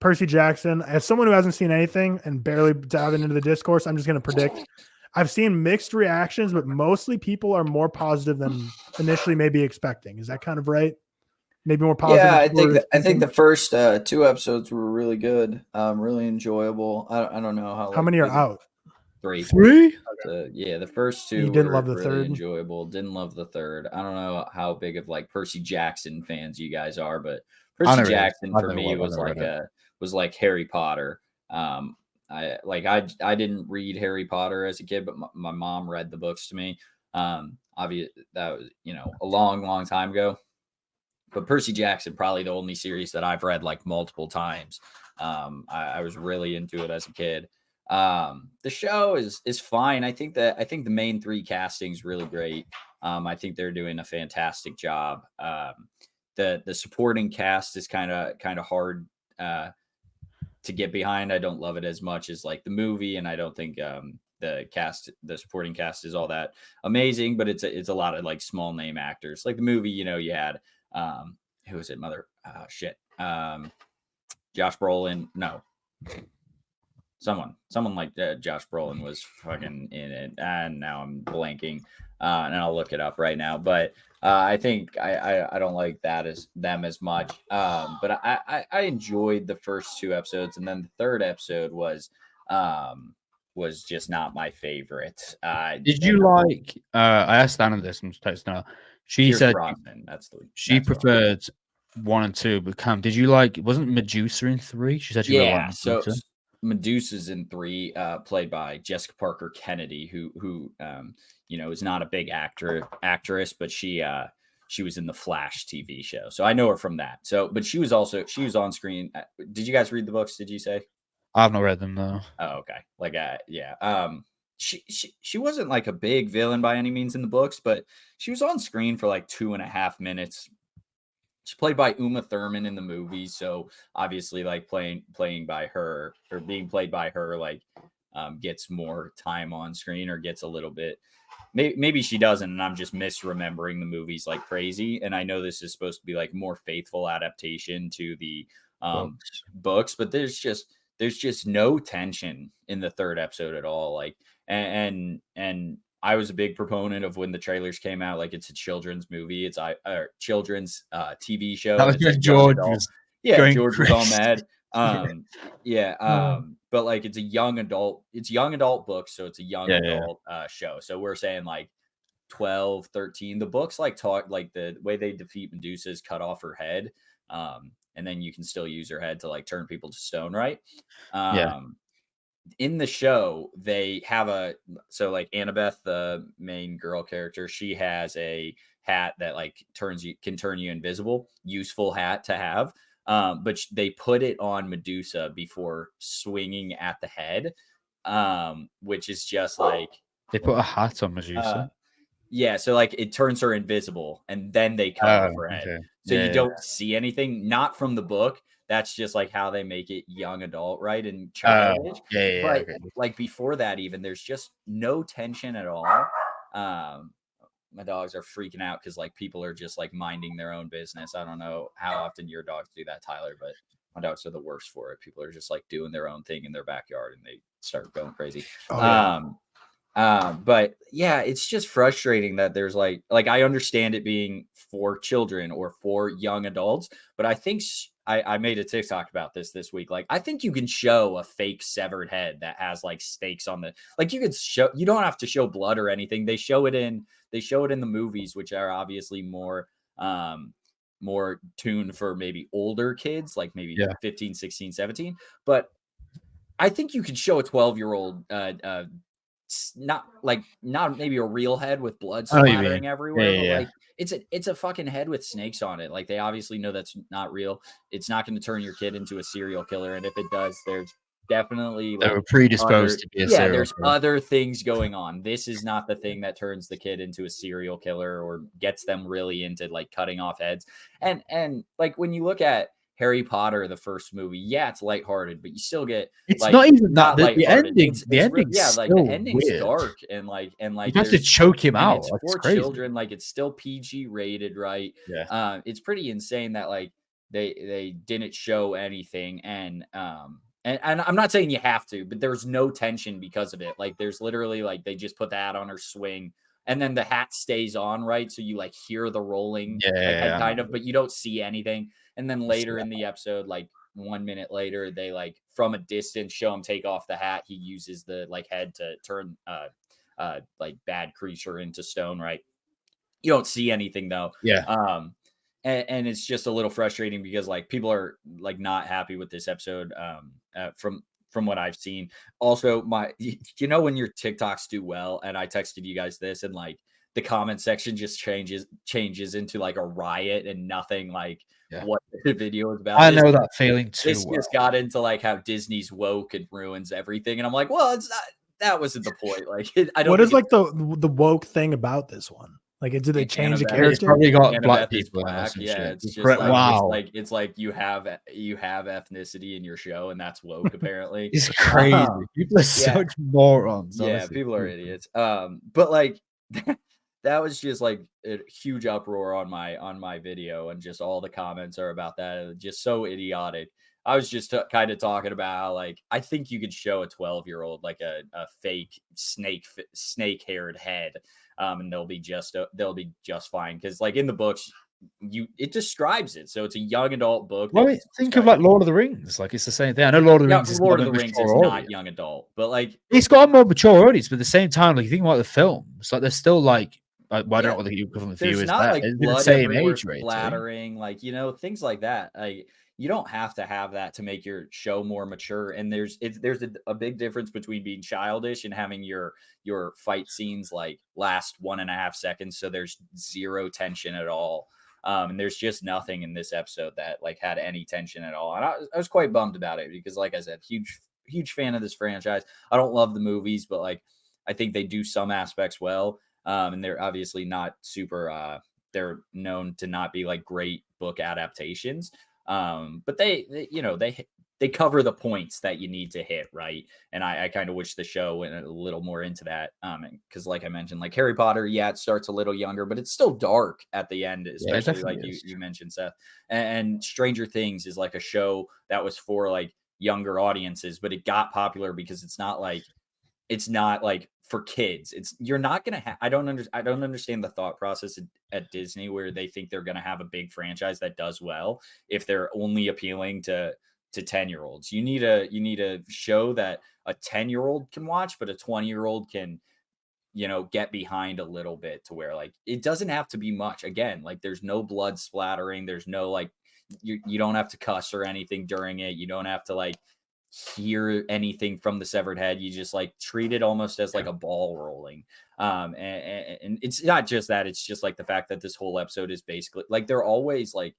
Percy Jackson. As someone who hasn't seen anything and barely diving into the discourse, I'm just going to predict. I've seen mixed reactions, but mostly people are more positive than initially maybe expecting. Is that kind of right? Maybe more positive. Yeah, I think the first 2 episodes were really good, really enjoyable. I don't know how many are out. 3. Yeah, the first 2 didn't love the really third? enjoyable. Didn't love the third. I don't know how big of like Percy Jackson fans you guys are, but Percy Jackson for me was like Harry Potter. I didn't read Harry Potter as a kid, but my mom read the books to me. Obviously that was a long time ago. But Percy Jackson, probably the only series that I've read like multiple times. I was really into it as a kid. The show is fine. I think the main 3 casting is really great. I think they're doing a fantastic job. The supporting cast is kind of hard to get behind. I don't love it as much as like the movie, and I don't think the supporting cast is all that amazing. But it's a lot of like small name actors. Like the movie, you had who was it? Josh Brolin. No. Someone like Josh Brolin was fucking in it, and now I'm blanking, and I'll look it up right now. But I think I don't like them as much. But I enjoyed the first 2 episodes, and then the third episode was just not my favorite. Did you like? I asked Anna this. I'm just texting her. She said she preferred 1 and 2. But Cam, did you like? Wasn't Medusa in 3? She said she really liked Medusa. So Medusa's in 3, played by Jessica Parker Kennedy, who is not a big actress, but she was in the Flash TV show, so I know her from that. So, but she was on screen. Did you guys read the books? Did you say? I've not read them though. Oh, okay. She wasn't like a big villain by any means in the books, but she was on screen for like 2.5 minutes. She's played by Uma Thurman in the movie, so obviously, like playing by her or being played by her, like gets more time on screen or gets a little bit. Maybe she doesn't, and I'm just misremembering the movies like crazy. And I know this is supposed to be like more faithful adaptation to the books, but there's just no tension in the third episode at all. Like, and I was a big proponent of when the trailers came out, like it's a children's movie. It's a children's TV show. That was just George. George was all mad. But like it's young adult books. So it's a young adult show. So we're saying like 12, 13, the books like talk like the way they defeat Medusa is cut off her head. And then you can still use her head to like turn people to stone. Right. In the show, they have like Annabeth, the main girl character, she has a hat that like can turn you invisible, useful hat to have. But they put it on Medusa before swinging at the head, which is just like they put a hat on Medusa. So like it turns her invisible, and then they cut off her head, so you don't see anything. Not from the book. That's just like how they make it young adult, right? And childish. But like before that, even there's just no tension at all. My dogs are freaking out because like people are just like minding their own business. I don't know how often your dogs do that, Tyler, but my dogs are the worst for it. People are just like doing their own thing in their backyard and they start going crazy. But yeah, it's just frustrating that there's like I understand it being for children or for young adults, but I think I made a TikTok about this week. Like, I think you can show a fake severed head that has like stakes on like you don't have to show blood or anything. They show it in the movies, which are obviously more tuned for maybe older kids, like maybe 15, 16, 17. But I think you could show a 12-year-old, not maybe a real head with blood splattering everywhere. But like it's a fucking head with snakes on it. Like they obviously know that's not real. It's not going to turn your kid into a serial killer. And if it does, there's definitely they were predisposed to be a serial there's killer. Other things going on. This is not the thing that turns the kid into a serial killer or gets them really into like cutting off heads. And like when you look at Harry Potter, the first movie, it's lighthearted, but you still get it's like, not even that the ending. The ending, the ending's weird. Dark and like you have to choke him out. It's for children, like it's still PG rated, right? Yeah. It's pretty insane that like they didn't show anything, and I'm not saying you have to, but there's no tension because of it. Like there's literally like they just put the hat on her swing, and then the hat stays on, right? So you like hear the rolling, kind of, but you don't see anything. And then later in the episode, like 1 minute later, they like from a distance show him take off the hat. He uses the like head to turn like bad creature into stone, right? You don't see anything though. And it's just a little frustrating because like people are like not happy with this episode from what I've seen. Also, when your TikToks do well, and I texted you guys this, and like the comment section just changes into like a riot and nothing like what the video is about. I know that feeling too. This just got into like how Disney's woke and ruins everything, and I'm like, well, it's not. That wasn't the point. Like, I don't. What is like the woke thing about this one? Like, do they change the character? It's probably got black people. It's just like, it's like you have ethnicity in your show, and that's woke. Apparently, it's crazy. People are such morons. Yeah, people are idiots. But like that was just like a huge uproar on my video, and just all the comments are about that. It's just so idiotic. I was just kind of talking about how, like, I think you could show a 12-year-old like a fake snake-haired head. And they'll be just fine, because like in the books it describes it, so it's a young adult book. Well, think of like Lord of the Rings, like it's the same thing. I know Lord of the Rings is not young adult, but like it's got a more mature audience. But at the same time, like you think about the films, like they're still like I don't know what the equivalent view is. Not like the same age rate, flattering, like things like that. Like you don't have to have that to make your show more mature. And there's a big difference between being childish and having your fight scenes like last 1.5 seconds, so there's zero tension at all. And there's just nothing in this episode that like had any tension at all. And I was quite bummed about it, because like I said, huge fan of this franchise. I don't love the movies, but like I think they do some aspects well. And they're obviously not super they're known to not be like great book adaptations. But they cover the points that you need to hit, right? And I kind of wish the show went a little more into that. Because like I mentioned, like Harry Potter, it starts a little younger, but it's still dark at the end, especially like you mentioned, Seth. And Stranger Things is like a show that was for like younger audiences, but it got popular because it's not like for kids. You're not gonna have. I don't understand the thought process at Disney where they think they're gonna have a big franchise that does well if they're only appealing to 10-year-olds. You need a show that a 10-year-old can watch, but a 20-year-old can get behind a little bit, to where like it doesn't have to be much. Again, like there's no blood splattering, there's no like you don't have to cuss or anything during it, you don't have to like hear anything from the severed head. You just like treat it almost as like a ball rolling. And it's not just that, it's just like the fact that this whole episode is basically like they're always like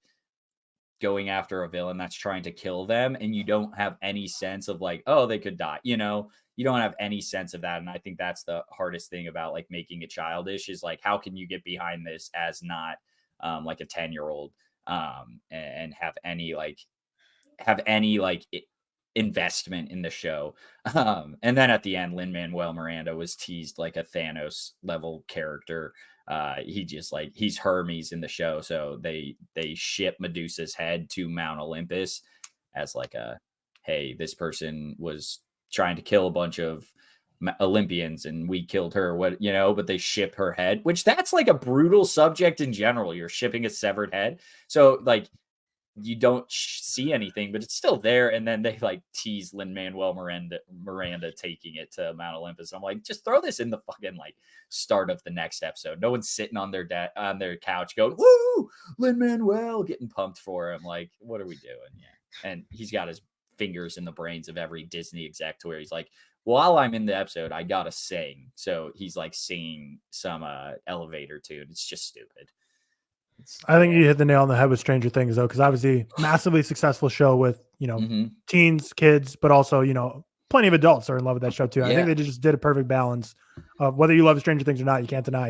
going after a villain that's trying to kill them, and you don't have any sense of like, oh, they could die, you don't have any sense of that. And I think that's the hardest thing about like making it childish, is like how can you get behind this as not like a 10-year-old and have any investment in the show. And then at the end, Lin-Manuel Miranda was teased like a Thanos level character. He's Hermes in the show, so they ship Medusa's head to Mount Olympus as like hey, this person was trying to kill a bunch of Olympians and we killed her, but they ship her head, which that's like a brutal subject in general. You're shipping a severed head, so like you don't see anything, but it's still there. And then they like tease Lin-Manuel Miranda taking it to Mount Olympus. I'm like, just throw this in the fucking like start of the next episode. No one's sitting on their couch going, woo, Lin-Manuel, getting pumped for him. Like, what are we doing? Yeah. And he's got his fingers in the brains of every Disney exec, to where he's like, while I'm in the episode, I gotta sing. So he's like singing some elevator tune. It's just stupid. I think you hit the nail on the head with Stranger Things, though, because obviously massively successful show with, teens, kids, but also, plenty of adults are in love with that show too. I think they just did a perfect balance of whether you love Stranger Things or not. You can't deny,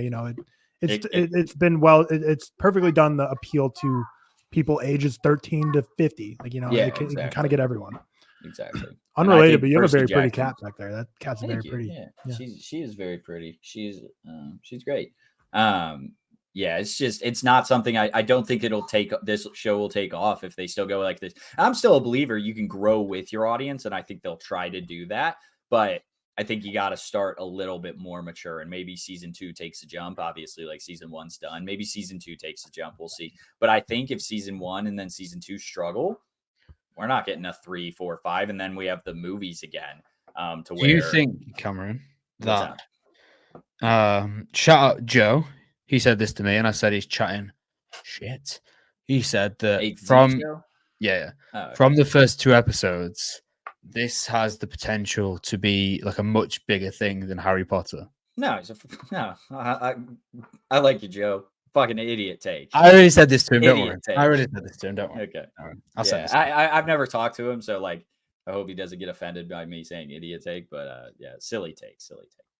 it's been it's perfectly done the appeal to people ages 13 to 50. Like, it can kind of get everyone. Exactly. Unrelated, but you have a very pretty cat back there. That cat's very pretty. Yeah. She is very pretty. She's great. Yeah, it's not something I don't think this show will take off if they still go like this. I'm still a believer you can grow with your audience, and I think they'll try to do that. But I think you got to start a little bit more mature, and maybe season 2 takes a jump. Obviously, like season 1's done. Maybe season 2 takes a jump. We'll see. But I think if season 1 and then season 2 struggle, we're not getting a 3, 4, 5, and then we have the movies again. Do you think, Cameron, that shout out Joe? He said this to me, and I said he's chatting shit. He said that from the first 2 episodes, this has the potential to be like a much bigger thing than Harry Potter. No, I like you, Joe. Fucking idiot take. I already said this to him. Don't worry. I already said this to him. Don't worry. Okay. I'll say this. I've never talked to him, so like I hope he doesn't get offended by me saying idiot take. But silly take.